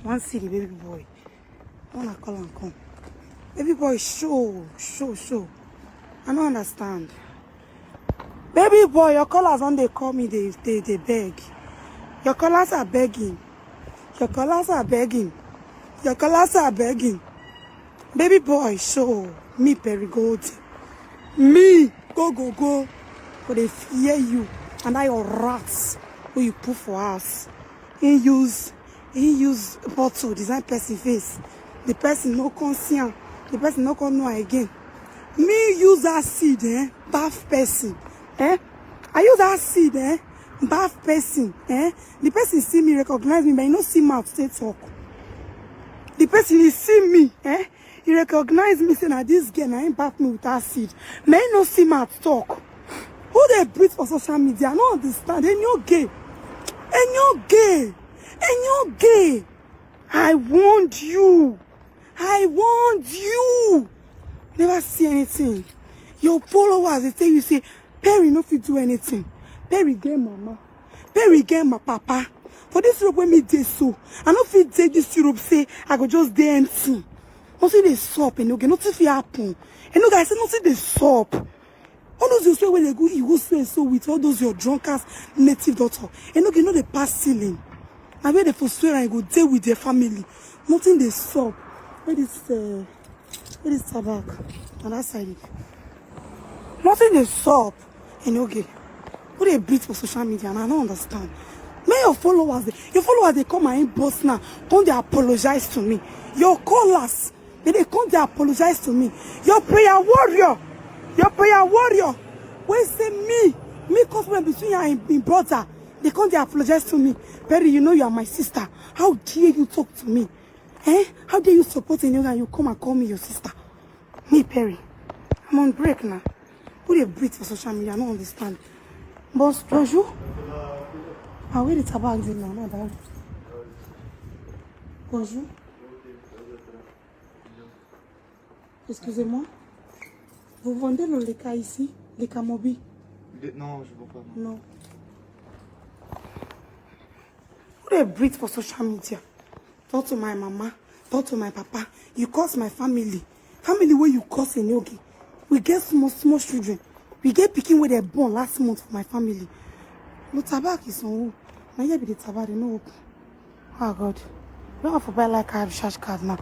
One see the baby boy. I wanna call and come. Baby boy, show. I don't understand. Baby boy, your callers when they call me, they beg. Your callers are begging. Your callers are begging. Your callers are begging. Baby boy, show me Perigold. Me go. For they fear you. And that your rats who you put for us. He use bottle design person face. The person no conscient. The person no can know again. Me use that seed, bath person. I use that seed, bath person. The person see me, recognize me, but he no see mouth say talk. The person he see me, he recognize me, say na this girl na him bath me with that seed. May no see mouth talk. Who they breathe for social media? I don't understand. And you're gay. I want you. Never see anything. Your followers, they tell you, say, Perry no fit do anything. Perry get mama. Perry get my papa. For this Europe when me dey so, I no fit take this Europe say, I go just dey empty. Nothing dey sup, and okay, nothing fit happen. And no guys, say nothing dey sup. All those you say when they go, you go say so with all those your drunkards native daughter. And okay, no they pass ceiling. And where they for swear and go deal with their family. Nothing they sup. Where this tobacco on that side. Nothing they sup. And okay. Who they beat for social media and I don't understand. May your followers they come and inbox now. Come they apologize to me. Your callers, they come they apologize to me. Your prayer warrior. When say me cause between you and my brother, they come they apologize to me. Perry, you know you are my sister. How dare you talk to me? How dare you support a and you come and call me your sister? Me, Perry, I'm on break now. Who they breathe for social media? I don't understand. Boss, bonjour. Ah oui, le tabac est là, madame. Bonjour. Excusez-moi. Vous vendez le Leka ici? Leka Mobi? Non, je ne vends pas. Non. Who they breathe for social media? Talk to my mama. Talk to my papa. You curse my family. Family where you curse in Yogi. We get small children. We get picking where they born last month for my family. No tobacco is on who? Now here be the tobacco, they no open. Oh God. I don't have to buy like a recharge card now.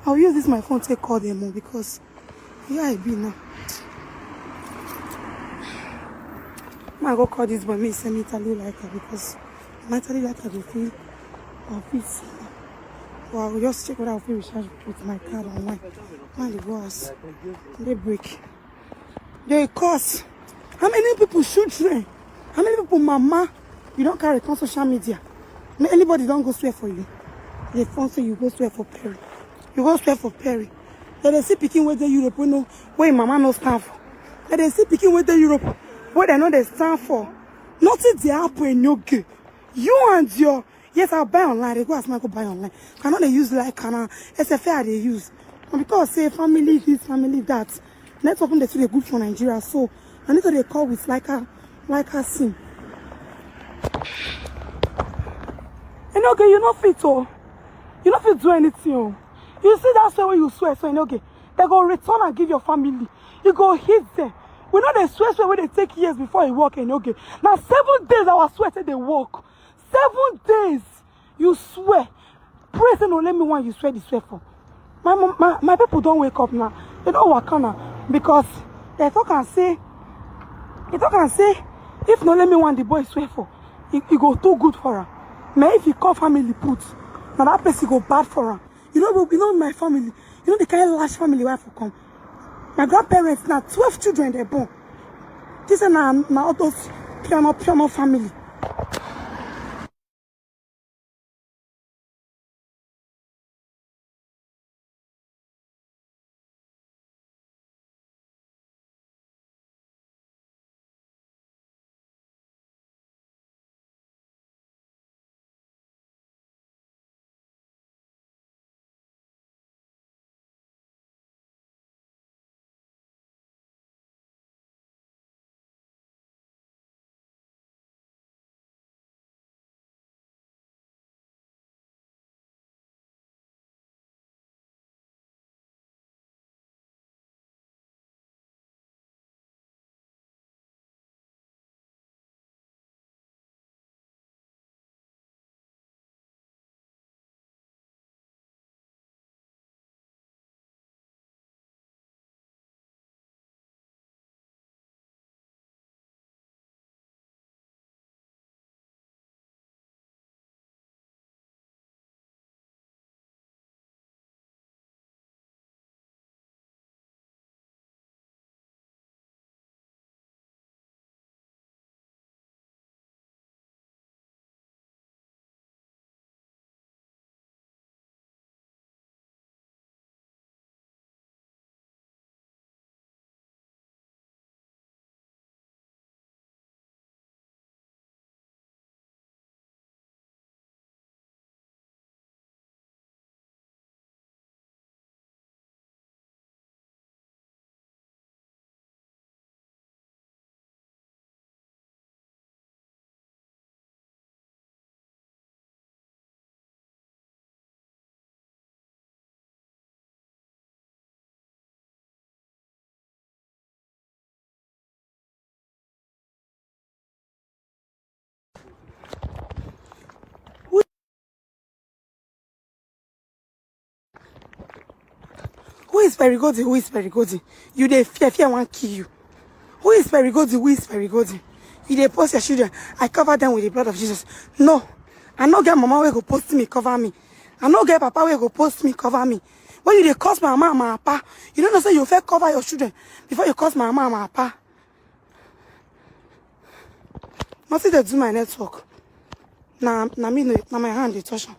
I'll use this my phone to call them more because here I be now. I go call this boy, me send me Italy like her because my Italy like her, they feel office. So I will just check whether I'll feel recharge with my card online. Man, they go us. They break. They cost. How many people children? How many people mama? You don't carry on social media. Anybody don't go swear for you. They phone say you go swear for Perry. You go swear for Perry. Then they see picking where the Europe we know where mama no stand for. Then they see picking where the Europe where they know they stand for. Nothing they happen in your game. You and your yes, I'll buy online. They go ask me go buy online. Cannot they use like SFA they use. And because say family this, family that. Let's open the studio good for Nigeria. So I need to they call with like a sim. And okay, you not fit oh. You not fit do anything oh. You see that's why when you swear, so okay, they go return and give your family. You go hit them. We know they swear when they take years before you walk and okay. Now 7 days our swear till they walk. 7 days you swear. Praise and let me one you swear this swear for. My people don't wake up now. They don't work now because they talk and say if no let me one the boy swear for, it go too good for her. Now if you call family put, now that person go bad for her. You know my family. You know the kind of large family where I come. My grandparents now 12 children they born. This is now all those piano family. Who is Perigodi? Who is Perigodi? You dey fear one kill you. Who is Perigodi? Who is Perigodi? You dey post your children. I cover them with the blood of Jesus. No. I no get mama wey go post me, cover me. I no get papa wey go post me, cover me. When you dey curse my mama and my papa, you don't know say you first cover your children before you curse my mama and my papa. Nothing they do my network. Now me na my hand they touch am.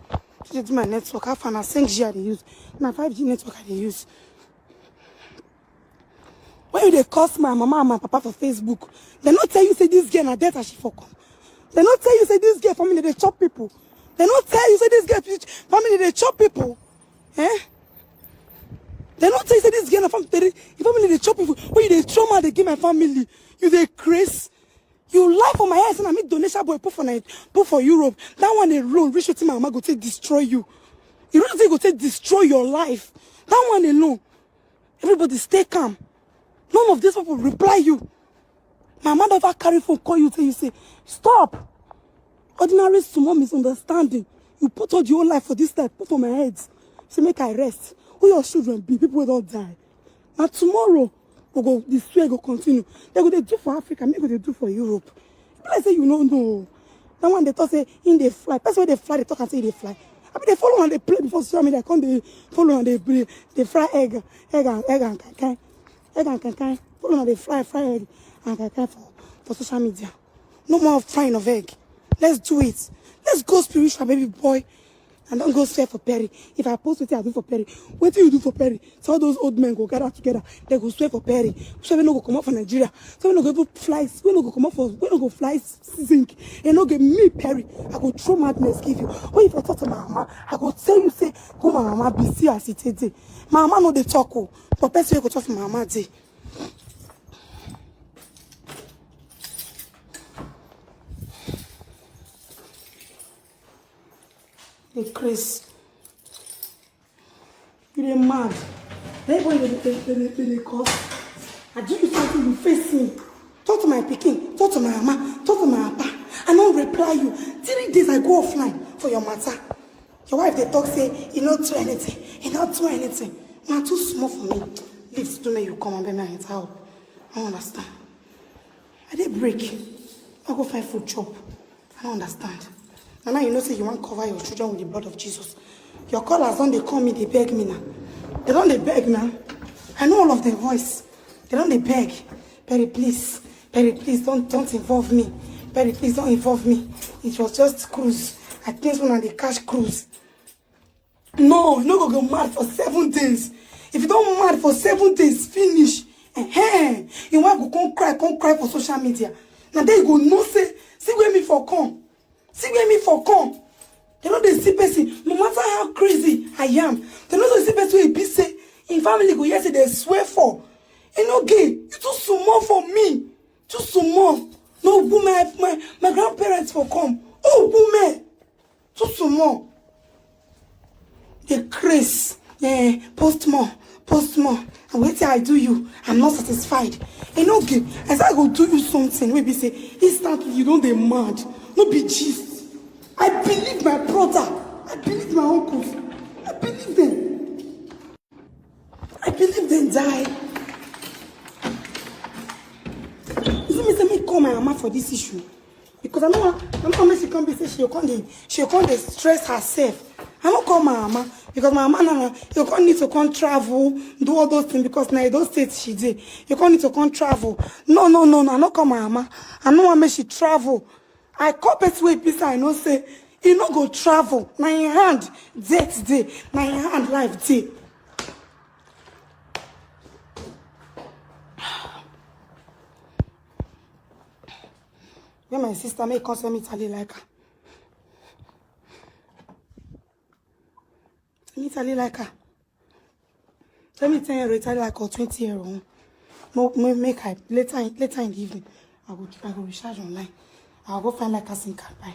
They do my network. How far na 6G I dey use. Na 5G network I dey use. When you dey curse my mama and my papa for Facebook, they not tell you say this girl na death as she for come. They not tell you say this girl family they chop people. They not tell you say this girl family they chop people. Eh? They not tell you say this girl family they chop people. When you dey trauma they give my family, you dey craze. You lie for my head and I make donation boy put for Europe. That one alone, reach out to my mama go take destroy you. You don't think go take destroy your life. That one alone. Everybody stay calm. None of these people reply you. My mother never carry phone call you till you say, stop. Ordinary small misunderstanding. You put all your whole life for this type, put for my head. Say make I rest. Who your children be? People will not die. Now tomorrow, we go this way go continue. They go they do for Africa, maybe they do for Europe. People like say you don't know. That one they talk say in they fly. Person when they fly, they talk and say they fly. I mean they follow and they play before social media. Come they follow and they fry egg and kankai. Egg and kankai. Follow and they fry egg and kankai for social media. No more frying of egg. Let's do it. Let's go spiritual, baby boy. And don't go swear for Perry. If I post what I do for Perry, what do you do for Perry? So all those old men go gather together. They go swear for Perry. So we no go come out for Nigeria. So we no go fly. We no go come out for. We no go fly sink. And no get me Perry. I go throw madness give you. When if I talk to my mama, I go tell you say, go my mama be see as it is. My mama know they talk. But person go talk to my mama day. They crazy. You dey mad. Everybody they cause. I do you something, you face me. Talk to my pikin, talk to my mama, talk to my papa. I don't reply you. 3 days I go offline for your matter. Your wife they talk say, you not do anything. You not do anything. Now too small for me. Leave to me you come and be my help. I don't understand. I did break. I go find food chop. I don't understand. And now you know say you want to cover your children with the blood of Jesus. Your callers don't they call me, they beg me now. They don't they beg now. I know all of their voice. They don't they beg. Perry, please, don't involve me. Perry, please don't involve me. It was just cruise. I think when they cash cruise. No, you no go mad for 7 days. If you don't mad for 7 days, finish. You want to come cry for social media. Now they go no say, see where me for come. See where me for come. They know they see person, no matter how crazy I am. They know they see person who be say, in family go yes they swear for. You know gay, you too small for me. Too small. No woman, my grandparents for come. Oh woman, too small. They craze. Post more. And wait till I do you. I'm not satisfied. You know gay, as I go do you something, we be say, instantly you don't they mad. No be gist. I believe my brother. I believe my uncles. I believe them. I believe them die. You see me say me call my mama for this issue. Because I know how she can't be say she can't stress herself. I don't call my mama because my mama you can't need to come travel, do all those things because now those states she did. You can't need to come travel. No. I don't call my mama. I know how make she travel. I call person wey peace I know say he no go travel. Na in hand death day. Na in hand life day. When my sister make come send me Italy like her. Tell me Italy like her. Tell me 10 euro Italy like or 20 euro. Make I later in the evening. I go recharge online. I'll go find like a SIM card buy.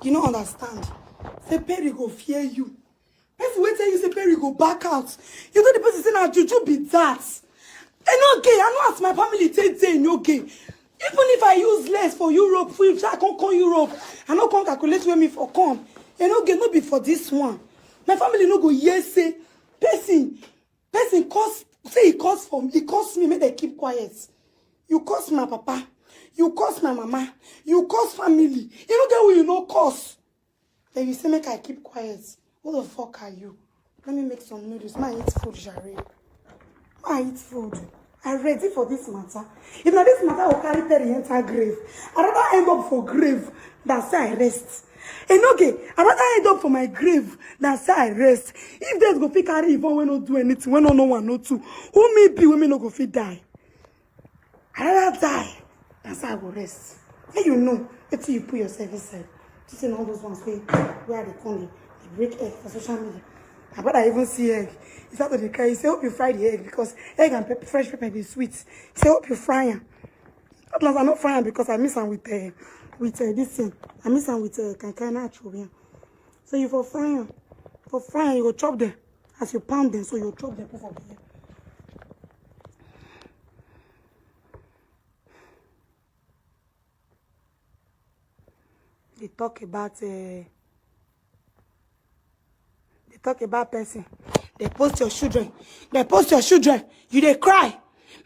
You don't understand. Say Perry go fear you. Person wait till you say Perry go back out. You know the person say now juju be that. And no gay. I know as my family say no gay. Even if I use less for Europe, if I can't come Europe, I not come calculate where me for come. And no gay, no be for this one. My family no go yes say person cause say he cause me make they keep quiet. You cause my papa, you cause my mama, you cause family. You don't get what you know cause. Then you say make I keep quiet. Who the fuck are you? Let me make some noodles. My eat food, Jare. My eat food. I'm ready for this matter. If not this matter will carry Perry enter grave. I'd rather end up for grave than say I rest. And okay, I'd rather end up for my grave than say I rest. If there's go fit carry even when not do anything, when no one no two, who may be when me no go fit die? I'd rather die than say I will rest. And you know, until you put yourself inside. You see all those ones where they come, they break egg for social media. My brother even see egg. He started to cry. He said, hope you fry the egg because egg and fresh pepper be sweet. He said, hope you fry them. At last, I'm not frying because I miss them with this thing. I miss them with kankana chubia. So you for frying. For frying, you go chop them. As you pound them, so you chop them over there. They talk about person. They post your children. They post your children. You they cry.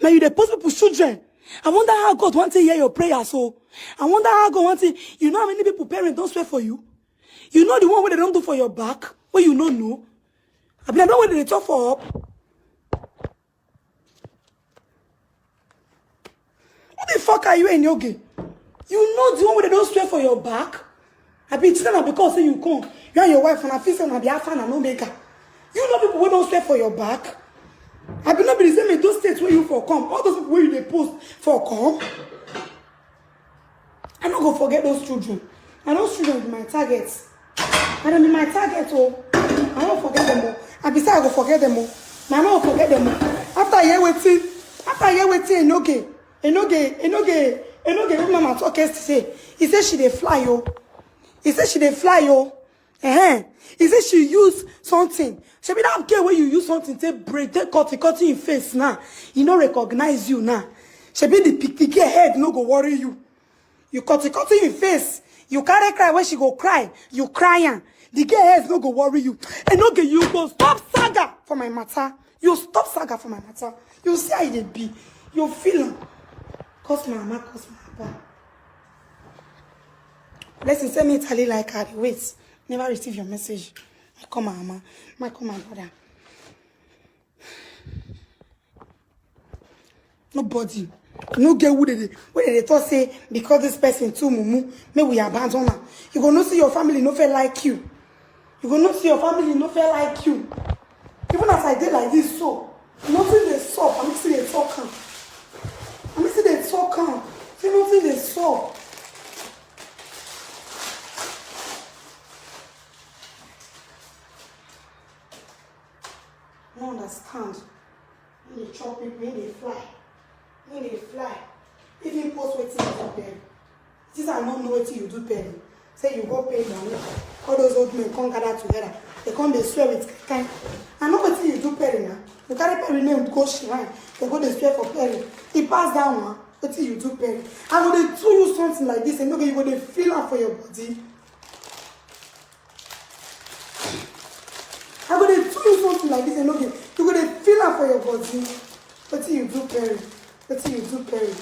Man, you they post people's children. I wonder how God wants to hear your prayers. So I wonder how God wants to. You know how many people parents don't swear for you? You know the one where they don't do for your back? Where you don't know? I mean, I know where they talk for up. What the fuck are you in yoga? You know the one where they don't swear for your back? I be telling her because say you come. You and your wife and I feel say be Alpha and Omega. You know people who don't swear for your back. I be not be the same in those states where you for come. All those people where you they post for come. I'm not gonna forget those children. And those children be my targets. And then be my target, oh. I don't forget them all. And besides I go forget them all. I don't forget them all. After a year waiting, Enoge, what mama talk yesterday. He said she dey fly, yo. He said she dey fly, yo. He said she use something. She be that girl where you use something, take break, take cut in face now. He no recognize you now. She be the girl head no go worry you. You cut in face. You carry cry when she go cry. You crying. The girl head no go worry you. And okay, you go stop saga for my matter. You stop saga for my matter. You see how it be. You feel cause my mama, cause my papa. Listen, send me Italy like her. Wait, never receive your message. I call my mama. I call my brother. Nobody. No girl who they thought say because this person too mumu, may we abandon her. You go not see your family no feel like you. You go not see your family no feel like you. Even as I did like this, so nothing they saw. I'm see they talk. I'm see they talk. See nothing they saw. I don't understand. When they chop people, when they fly. When they fly. Even post waiting you do pay. Since I don't know what you do pay. Say you go pay money. All those old men come gather together. They come they swear with kind. I know what you do pay now. You carry Perry name go shrine. They go they swear for Perry. He pass down one. What you do Perry. And when they do you something like this, and you go they feel out for your body. I'm going to do something like this and okay, you're going to feel out for your body. What do you do, Perry? What do you do, Perry?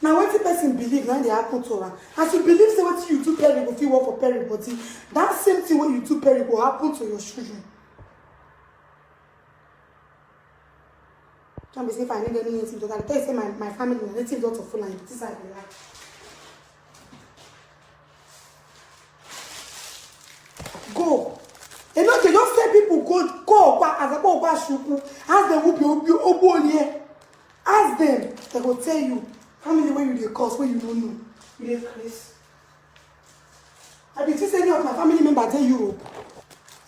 Now, what the person believe now they happen to her. As you believe say what you do, Perry, will feel work for Perry body. That same thing what you do, Perry, will happen to your children. Don't be saying if I need any native daughter. I tell you say my family, my native daughter full and this is how they like. Go. And not just say people go as a go shuku. Ask them who be obo. Ask them. They will tell you family where you dey cause where you don't know. You dey Chris. I did see any of my family members in Europe.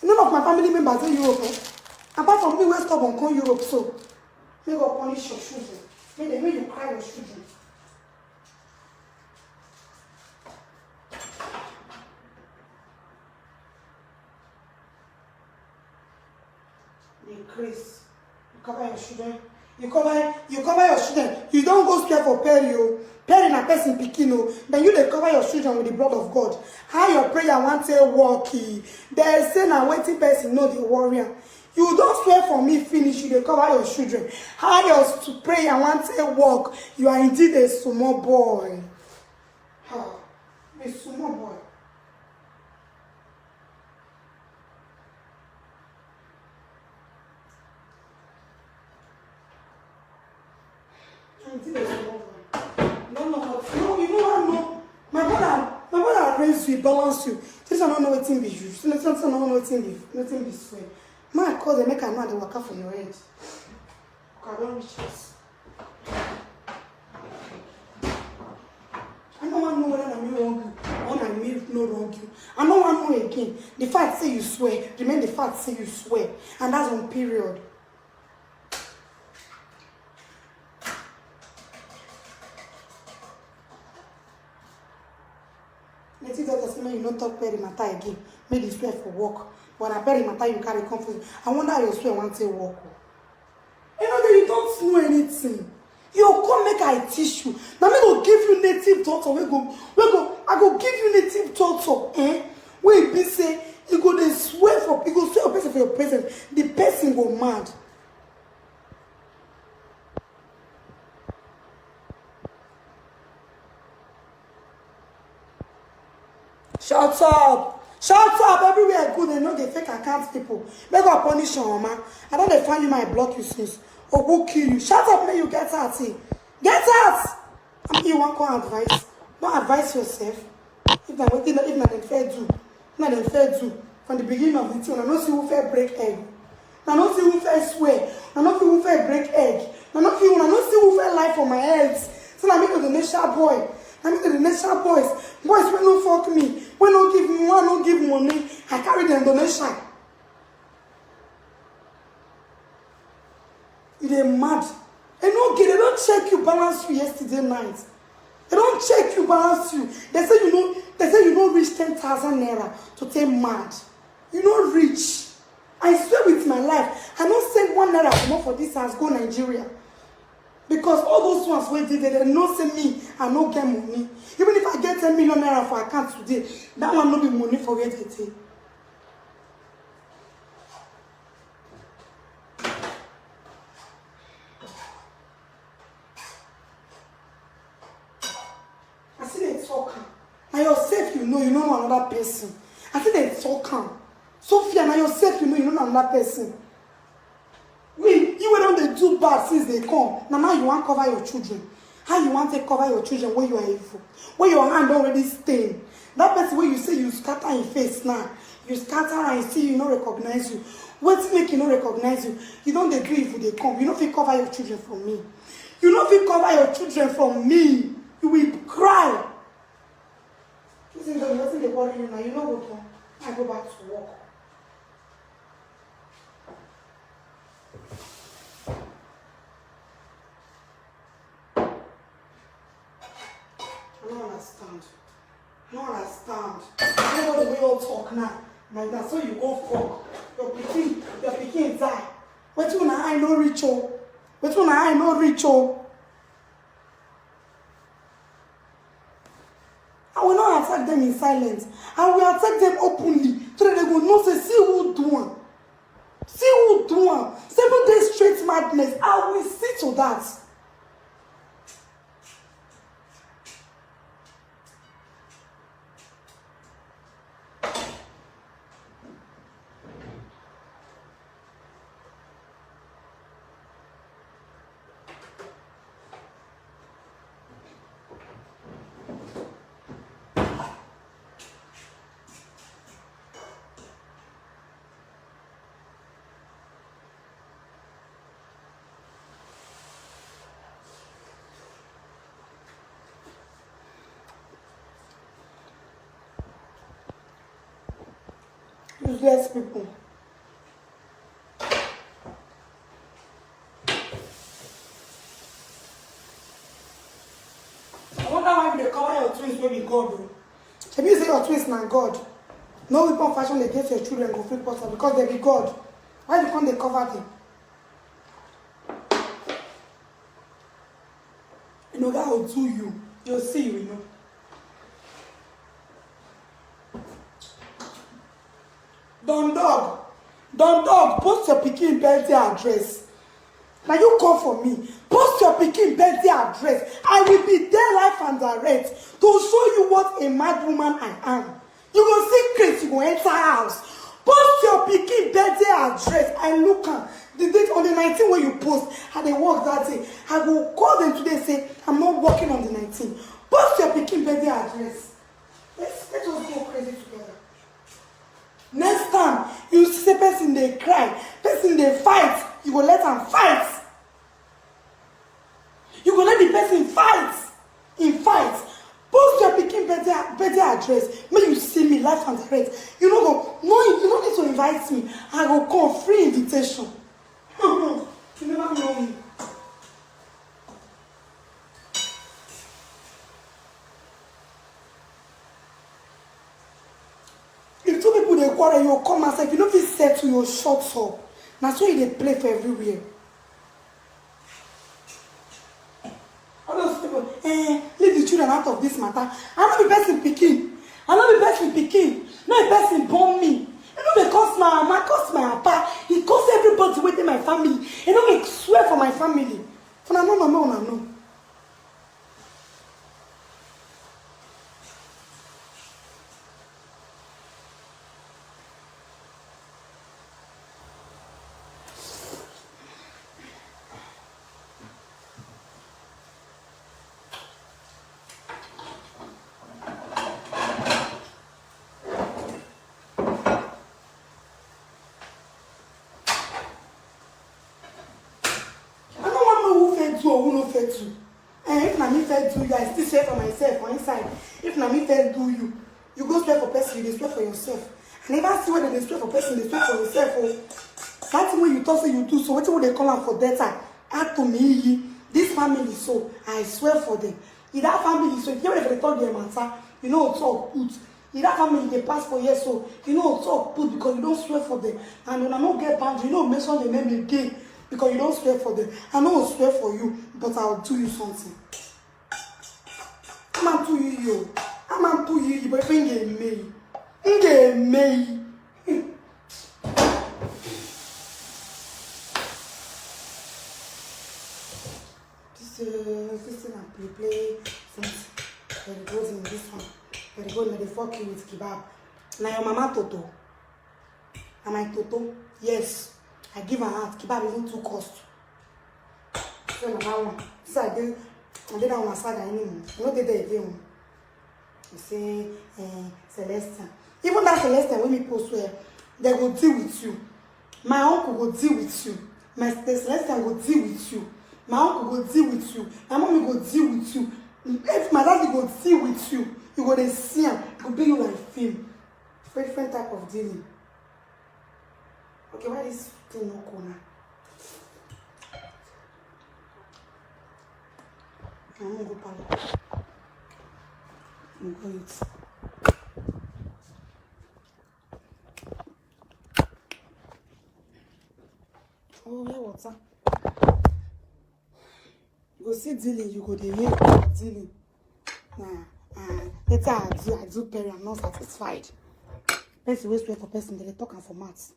None of my family members in Europe. Apart from me, we stop on come Europe. So may God punish your children. May you cry your children. Grace. You cover your children. You cover your children. You don't go scared for Perry. Parent a person pikin o, then you dey cover your children with the blood of God. How your prayer wan take work? They say na wetin person know dey worry am. You don swear for me finish, you dey cover your children. How your prayer wan take work? You are indeed a small boy. A small boy. Indeed a small boy. No, you know what? No, my brother raise you, balance you. This one don't know wetin be you. This one don't know wetin be swear. My call them make I know they waka for your head. I don't reach this. I don't want to know whether I'm wrong or I'm no wrong you. I don't want to know again. The fact say you swear, remain the fact say you swear, and that's on period. Let's doctor say you don't talk perimata again. Make the swear for work. But I perimata you carry confidence. I wonder how your swear want to work. You know that you don't know anything. You come make I teach you. Now me go give you native doctor. I go give you native doctor. Where be say you go dey swear for you go swear a person for your present. The person go mad. Shut up! Shut up! Everywhere good, they know they fake account people. Make go punish your man. I don't dey find you my block you since. Or who kill you? Shut up, may you get out here. Get out! I mean, you want to advice? Don't advise yourself. If not them fair do. If not them fair do. From the beginning of the tune, I don't see who fair break egg. I don't see who fair swear. I don't see who fair break egg. I don't see who fair lie for my eggs. So I make the nation boy. I make the nation boys. Boys when no fuck me. When no give me one, no give money. I carry them donation. They're mad. They don't check you balance you yesterday night. They don't check you balance you. They say you don't reach 10,000 naira to take mad. You don't reach. I swear with my life, I don't send 1 naira more for this house, go Nigeria. Because all those ones where they don't send me, I don't get money. Even if I get 10 million naira for account today, that one no be money for where they take. Now yourself, you know another person. I think they talk. Sophia, now yourself, you know another person. You were on the do bad since they come. Now you want to cover your children. How you want to cover your children when you are evil? When your hand already stained. That person where you say you scatter in face now. You scatter and see you not recognize you. What make you not recognize you? You don't do evil, they come. You don't feel cover your children from me. You don't feel cover your children from me. You will cry. Listen, nothing they worry you now. You know what? I go back to work. I don't understand. I don't understand. You know the way you talk now. Like that, so you go fuck. Your pikin die. But you I no reach oh. But you I no reach oh. I will not attack them in silence. I will attack them openly. So that they go no say see who do one. See who do one. 7 days straight madness. I will see to that. Useless people. I wonder why they cover your twins when you God. If you say your twins na God, no weapon fashion against your children go fit possible because they be God. Why can't they cover them? You know that will do you. You'll see, you know. Don dog, post your pikin birthday address. Now you call for me. Post your pikin birthday address. I will be there live and direct to show you what a mad woman I am. You go see Chris, you go enter house. Post your pikin birthday address. I look at the date on the 19th when you post. And they work that day. I will call them today and say, I'm not working on the 19th. Post your pikin birthday address. Let's just go crazy together. Next time you see a person they cry, person they fight, you go let them fight. You go let the person fight. In fight. Post your pikin birthday address. Make you see me live and direct. You don't need to invite me. I go come free invitation. You never know me. If two people they quarrel, you come and say, if you don't feel settle your shots up. That's why they play for everywhere. All those people, leave the children out of this matter. I know the person picking. No the person born me. You know they cause my mama, cause my papa. He cause everybody within my family. You know they swear for my family. For no. Who no fair to? If na me fair do you, I still swear for myself on inside. If na me fair do you, you go swear for person, you dey swear for yourself. I never see whether they swear for person, they swear for yourself. Oh, that thing when you talk say you do, so what would they call am for data? Add to me, this family so I swear for them. If that family so, if you ever talk their matter, you know talk put. If that family they pass for years so, you know talk put because you don't swear for them. And when I don't get boundary, you know mention the name again. Because you don't swear for them. I know I'll swear for you, but I'll do you something. I'm to you. I'm to you, but bring me. This thing I play since when it goes in this one. When it goes, they fuck you with kebab. Now your mama Toto. Am I Toto? Yes. I give her heart. Kebab even too cost. So that one. So I did that one saga anymore. I know they did again. You say Celestia. Even that Celestia when me post where they go deal with you. My uncle go deal with you. My Celestia go deal with you. My uncle go deal with you. My mommy go deal with you. If my daddy go deal with you, you go to see him. It will be you like film. Different type of dealing. Okay, why is thing no corner? I'm gonna go parlor. I'm going to eat. Oh, yeah, water. You go see dealing, you go the hear dealing. Later I do Perry, I'm not satisfied. Person will swear for person, they talk and for maths.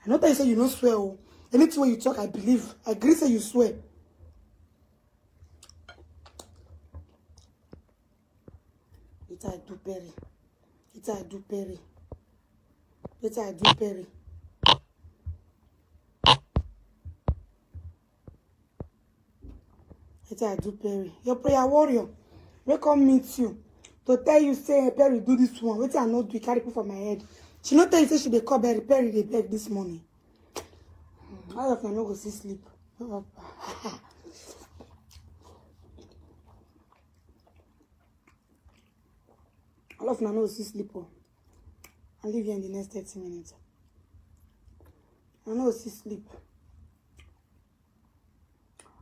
I know that you say you don't swear. Oh. Anything when you talk, I believe. I agree say you swear. Later I do Perry. Later I do Perry. Later I do Perry. Later I do Perry. Your prayer warrior. We come meet you. To tell you, say, Perry, do this one. Wait, I not do carry put for my head. She not tell you, say, she dey call Perry, they beg this morning. All of them no go see sleep. All of them no go see sleep. Oh. I'll leave you in the next 30 minutes. I no go see sleep.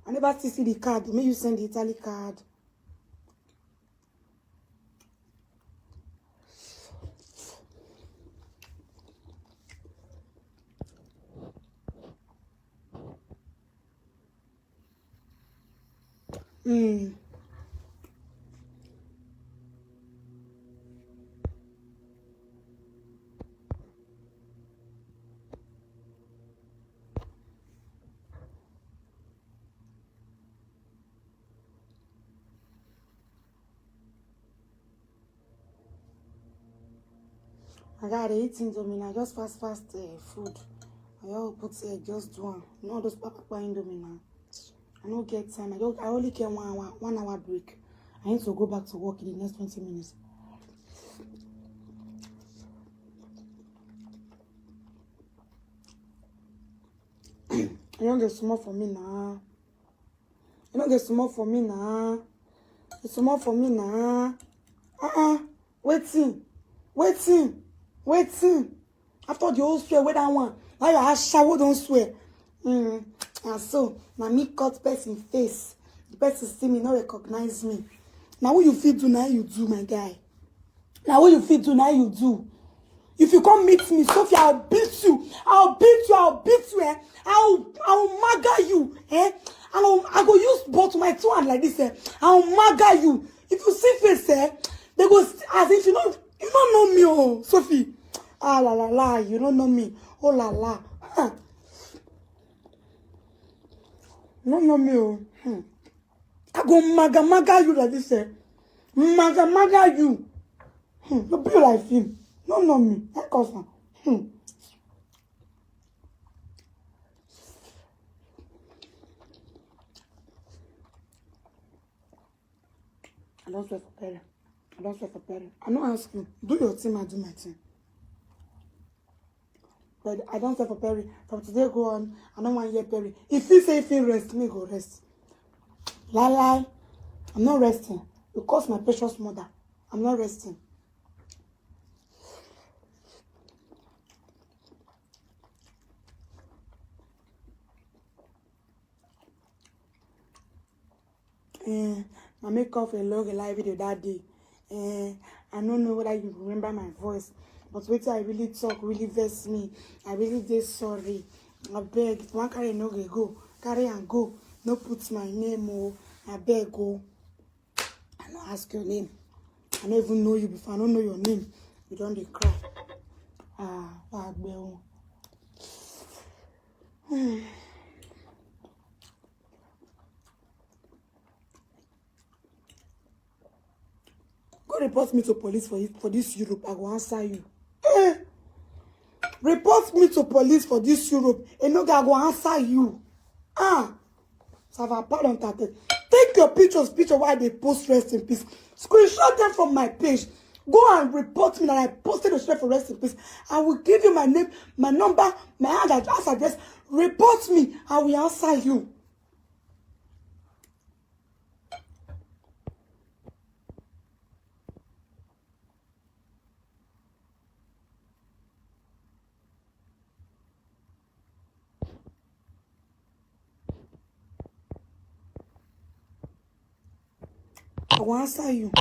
I never see the card. May you send the Italy card. My God, they eating Indomie, just fast food. I all put just one. You know those papa Indomie now. I don't get time. I only get 1 hour break. I need to go back to work in the next 20 minutes. You don't get small for me now. You don't get small for me now. It's small for me now. Waiting. After the whole swear, where that one? Now your shower don't swear. And so, now me cut person face. The person see me, not recognize me. Now what you feel do, now you do, my guy. Now what you feel do, now you do. If you come meet me, Sophia, I'll beat you. I'll beat you, eh? I'll maga you, eh? I go use both my two hands like this, eh? I'll maga you. If you see face, eh? They go as if you don't know me, oh, Sophie. Ah la la la, you don't know me. Oh la la. Huh. You don't know me, oh. I go maga you like this, eh? Maga you. You be like him. No know me. I cousin. I don't swear for Perry. I don't ask you. Do your thing, I do my thing. But I don't swear for Perry. From today go on, I don't want to hear Perry. If he say if he rest, me go rest. Lie. I'm not resting. You cost my precious mother. I'm not resting. I make off a long live video that day. I don't know whether you remember my voice, but wait till I really talk, really vex me. I really did sorry. I beg, if one carry no go, carry and go. No put my name, oh. I beg, go. I don't ask your name. I don't even know you before. I don't know your name. You don't dey cry. I beg. Go report me to police for this Europe. I will answer you. Report me to police for this Europe. And no guy go answer you. So I've pardon that. Take your picture while they post rest in peace. Screenshot them from my page. Go and report me that I posted a straight for rest in peace. I will give you my name, my number, my address. Report me. I will answer you. I will answer you.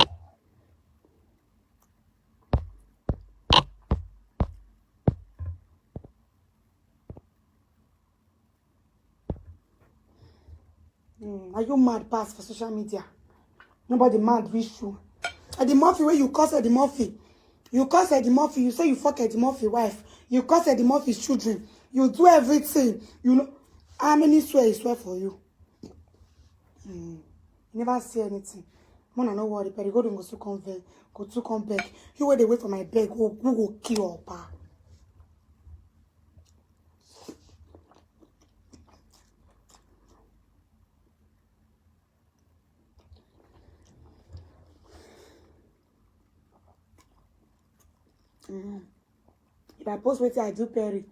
Are you mad pass for social media? Nobody mad reach you. Eddie Murphy, where you curse Eddie Murphy. You curse Eddie Murphy. You say you fuck Eddie Murphy wife. You curse Eddie Murphy's children. You do everything. You know how many swear he swear for you? You never say anything. Mona no worry, but you go to come back. You wait away for my beg. Go kill your pa. If I post what I do, Perry,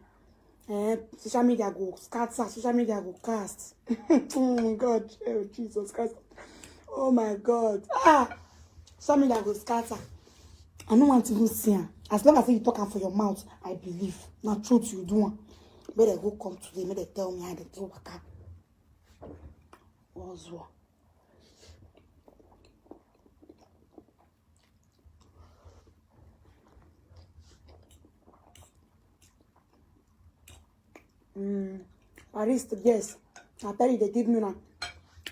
social media go scatter, social media go cast. Oh my God, oh Jesus Christ. Oh my God. Social media go scatter. I don't want to even see her. As long as you talk for your mouth, I believe. Not truth you do. May they go come today, may they tell me how they do waka. What's wrong? Paris, yes. I tell you, they give me now.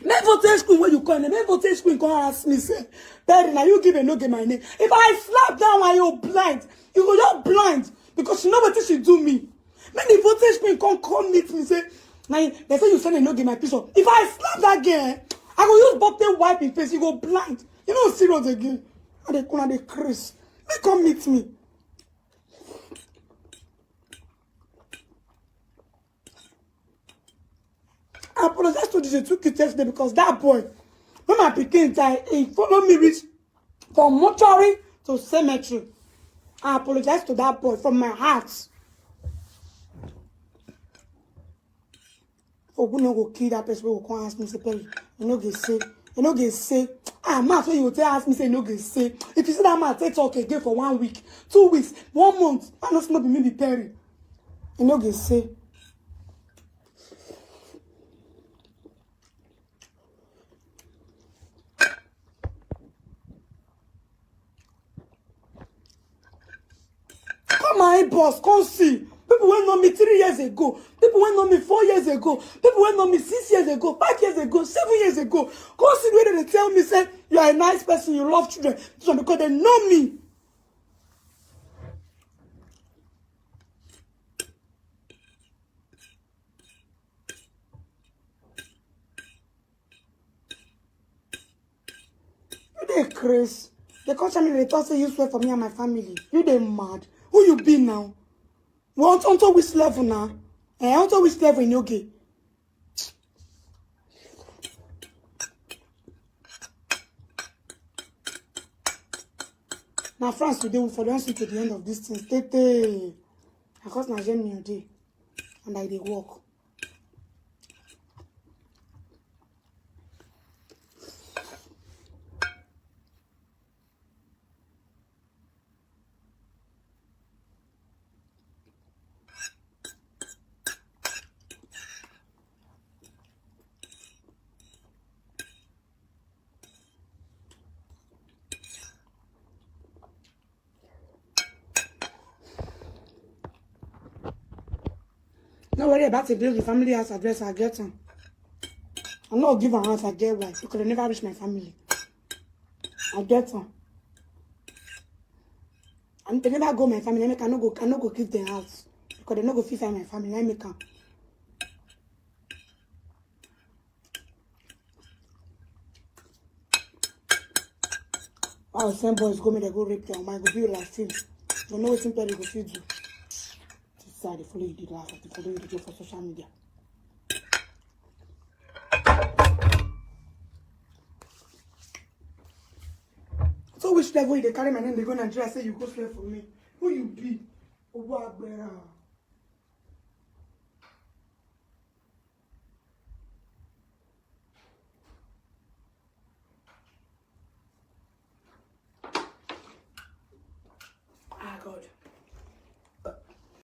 Make voting screen when you call me. Make voting screen come ask me, say, Perry, now you give a no get my name. If I slap down while you're blind, you go just blind because you know what she do me. Make the voting screen come meet me, say, now they say you send a no get my picture. If I slap that girl, I go use button wipe in face. You go blind. You know serious again. And they Chris. They come meet me. I apologize to the two kids yesterday because that boy, when my pikin died, he followed me reach from mortuary to cemetery. I apologize to that boy from my heart. For who no go kill that person, who come ask me, say, Perry, you no get say, man, so you will tell ask me, say, you no get say. If you see that man, take talk again for 1 week, 2 weeks, 1 month, I know it's not be me, be Perry. You no get say. Come on, boss, come see. People who know me 3 years ago. People who know me 4 years ago. People who know me 6 years ago, 5 years ago, 7 years ago. Come see the way they tell me, say, you are a nice person, you love children. So because they know me. You dey crazy. They come tell me they talk say you swear for me and my family. You dey mad. Who you be now? Want onto which level now? Onto which level in yogi? Now France today for the to the end of this thing. Tete. I cause na gem new day. And I dey work. Don't worry about the bill, the family house address, I get them. I'm not give a house, I get one because they never reach my family. I get them. And they never go my family, I cannot go give their house. Because they not go fit find my family, I make them. Our same boys go me, they go rape them, I go be like film. They know what Perry go fit do. They follow you did laugh at the follow you did for social media. So which level they carry my name, they go Nigeria say you go slave for me. Who you be?